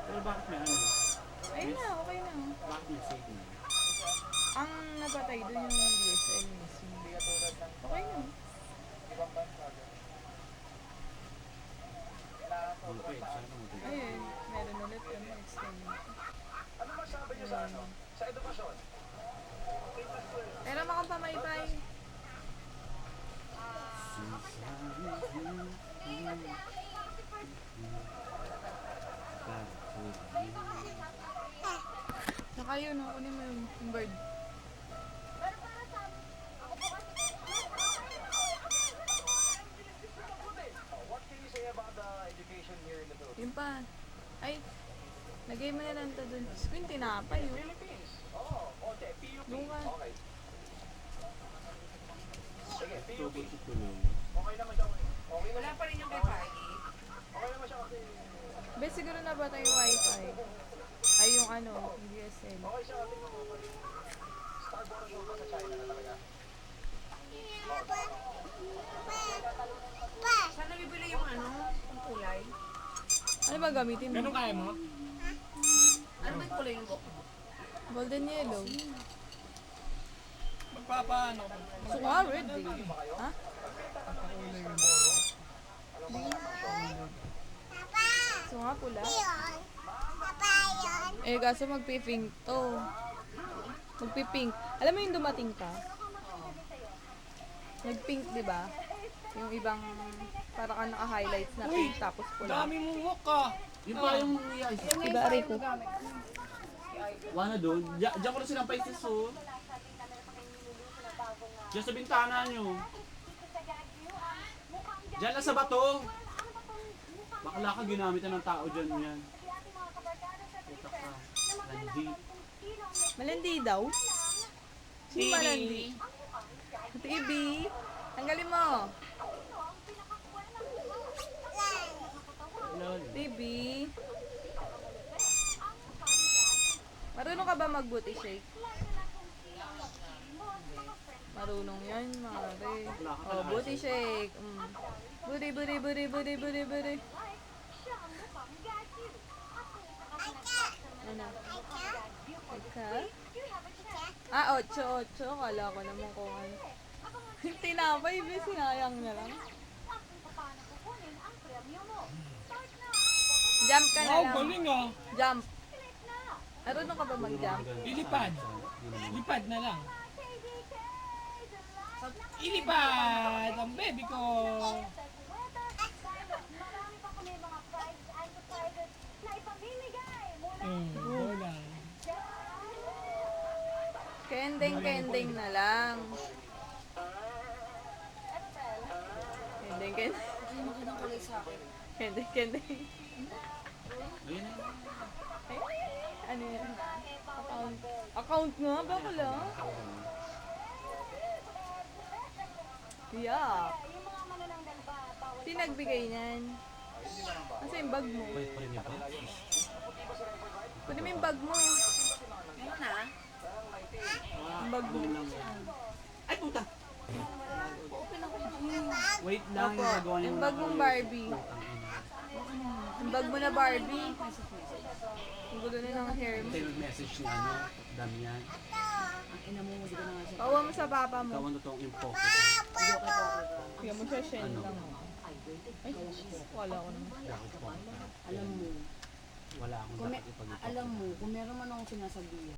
Pero bakit may ano? Ayun na, okay na. Bakit may signal? Ang napatay doon yung DSL mismo. Okay na. Ang pwede, sana mo Ayun, meron ulit kami extend. Ano masabi niyo sa ano? Sa edukasyon? Pero makapamaypay. Saka yun, kunin mo yung bird. What can you say about the education here in the Philippines? Yun pa. Ay, lagay mo na lang ito dun. Diyos ko yung tinapay yun. Philippines. Oh, okay. PUP. Doon ka. Okay. Sige, PUP. Tutulong. Okay naman siya. Okay Wala naman. pa rin yung kay Party. Okay naman siya kasi. Be, siguro na ba tayo wifi? Ay, yung ano, yung DSL. Okay siya kasi yung Starbucks ako sa China na talaga. Saan nabibili yung ano? Yung kulay? Ano ba gamitin mo? Ganun kaya mo? Ano ba yung kulay yung book? Golden yellow. Magpapaano? So, red eh. Ha? So nga pula. Eh, kaso magpipink to. Magpipink. Alam mo yung dumating ka? Nag-pink, di ba? Yung ibang para ka naka-highlights na pink tapos pula. Dami mong walk ka! Yung pa yung Diba, Rico? wala doon. Diyan ko na silang paisis oh. Diyan sa bintana nyo. Diyan lang sa bato. Bakla ka ginamitan ng tao dyan yan. Puta ka. Landi. Malandi daw? Sino malandi? TV. Tanggalin mo. Lol. TV. Marunong ka ba mag-booty shake? Marunong yan, mare. Oh, booty shake. Booty, booty, booty, booty, booty, booty. Ano? Ika? Ah, 8. Kala ko naman kung ano. Tinapay, be, sinayang na lang. Jump ka na lang. Galing ah. Jump. Marunong ka ba mag-jump? Ilipad. Lipad na lang. Ilipad ang baby ko. Bola. Kending na lang. Kending. Ay, magandang kulay sa akin. Kending. Ayun na. Ay, ano yan? Account nga? Bakala? Yeah. Sino nagbigay niyan? Kasi yung bag mo. Wait pa rin niya ba? Kunin mo yung bag mo. Meron na? Yung bag mo. Ay puta! Open ako. Wait lang, Opo, gagawa niya yung muna bag mong ako. Barbie. Putang ina. Yung bag mo na Barbie. Ang gulo na ng hair mo. Tayo message ni ano, Damian. Ang ina mo, hindi ko na nga siya. Bawa mo sa papa mo. Ikaw ang totoong imposter. Bigyan mo siya Shen Ano? lang. Ay, wala ko naman. Bakit po? Alam mo, Wala akong kung dapat ipag-ipag. alam mo, kung meron man akong sinasabihan,